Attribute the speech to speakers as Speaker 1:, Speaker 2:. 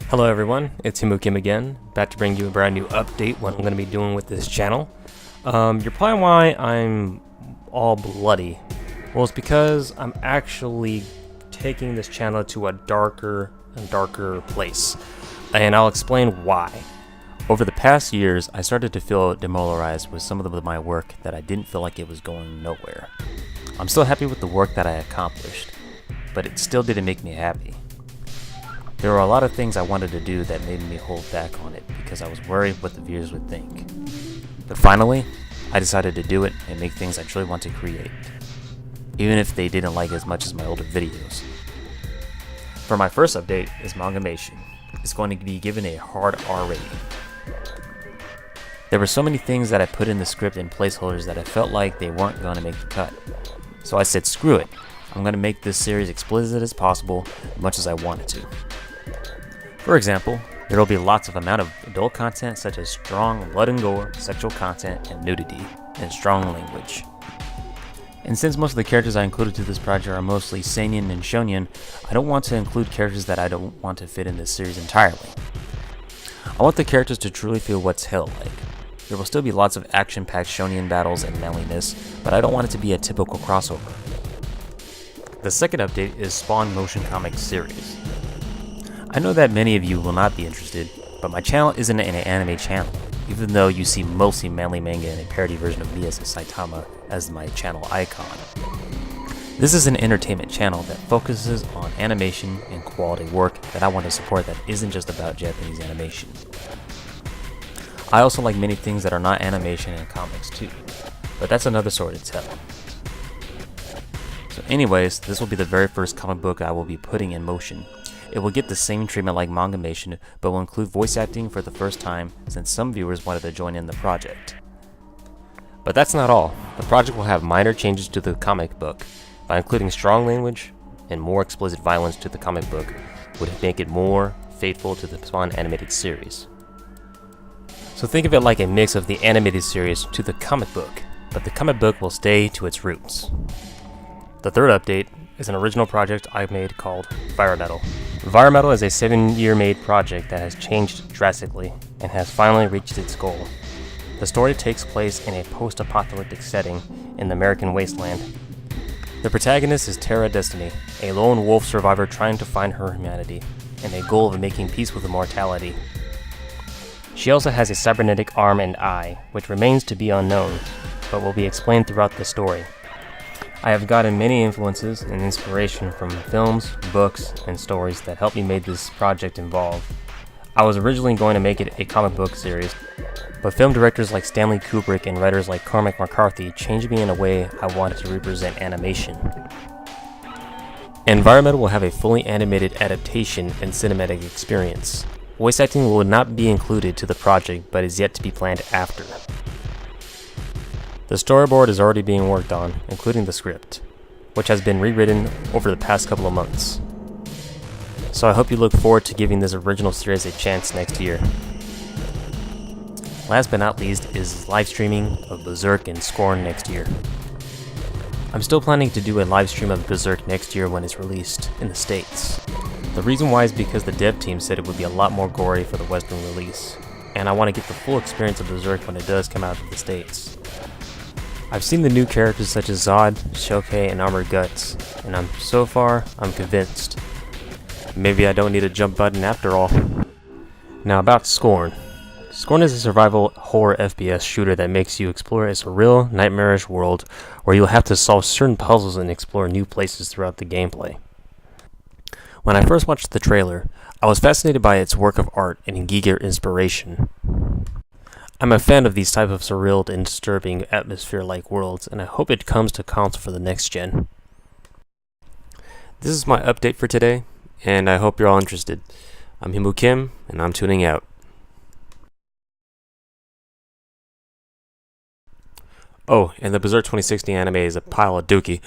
Speaker 1: Hello everyone, it's Himu Kim again, back to bring you a brand new update what I'm going to be doing with this channel. You're probably why I'm all bloody. Well, it's because I'm actually taking this channel to a darker and darker place, and I'll explain why. Over the past years, I started to feel demoralized with some of my work that I didn't feel like it was going nowhere. I'm still happy with the work that I accomplished, but it still didn't make me happy. There were a lot of things I wanted to do that made me hold back on it because I was worried what the viewers would think. But finally, I decided to do it and make things I truly want to create, even if they didn't like it as much as my older videos. For my first update is Mangamation. It's going to be given a hard R rating. There were so many things that I put in the script and placeholders that I felt like they weren't going to make the cut. So I said screw it, I'm going to make this series explicit as possible as much as I wanted to. For example, there will be lots of amount of adult content such as strong blood and gore, sexual content, and nudity, and strong language. And since most of the characters I included to this project are mostly seinen and shonen, I don't want to include characters that I don't want to fit in this series entirely. I want the characters to truly feel what's hell like. There will still be lots of action-packed shonen battles and manliness, but I don't want it to be a typical crossover. The second update is Spawn Motion Comic Series. I know that many of you will not be interested, but my channel isn't an anime channel, even though you see mostly manly manga and a parody version of me as a Saitama as my channel icon. This is an entertainment channel that focuses on animation and quality work that I want to support that isn't just about Japanese animation. I also like many things that are not animation and comics too, but that's another story to tell. So anyways, this will be the very first comic book I will be putting in motion. It will get the same treatment like Mangamation, but will include voice acting for the first time since some viewers wanted to join in the project. But that's not all. The project will have minor changes to the comic book. By including strong language and more explicit violence to the comic book would make it more faithful to the Spawn animated series. So think of it like a mix of the animated series to the comic book, but the comic book will stay to its roots. The third update is an original project I made called Fire Metal. Fire Metal is a 7-year made project that has changed drastically and has finally reached its goal. The story takes place in a post-apocalyptic setting in the American wasteland. The protagonist is Terra Destiny, a lone wolf survivor trying to find her humanity and a goal of making peace with immortality. She also has a cybernetic arm and eye, which remains to be unknown, but will be explained throughout the story. I have gotten many influences and inspiration from films, books, and stories that helped me make this project evolve. I was originally going to make it a comic book series, but film directors like Stanley Kubrick and writers like Cormac McCarthy changed me in a way I wanted to represent animation. Environmental will have a fully animated adaptation and cinematic experience. Voice acting will not be included to the project, but is yet to be planned after. The storyboard is already being worked on, including the script, which has been rewritten over the past couple of months. So I hope you look forward to giving this original series a chance next year. Last but not least is live streaming of Berserk and Scorn next year. I'm still planning to do a live stream of Berserk next year when it's released in the States. The reason why is because the dev team said it would be a lot more gory for the Western release, and I want to get the full experience of Berserk when it does come out of the States. I've seen the new characters such as Zod, Shokei, and Armored Guts, and so far I'm convinced. Maybe I don't need a jump button after all. Now about Scorn. Scorn is a survival horror FPS shooter that makes you explore a surreal, nightmarish world where you'll have to solve certain puzzles and explore new places throughout the gameplay. When I first watched the trailer, I was fascinated by its work of art and Giger inspiration. I'm a fan of these type of surreal and disturbing atmosphere-like worlds, and I hope it comes to console for the next gen. This is my update for today, and I hope you're all interested. I'm Himu Kim, and I'm tuning out. Oh, and the Berserk 2016 anime is a pile of dookie.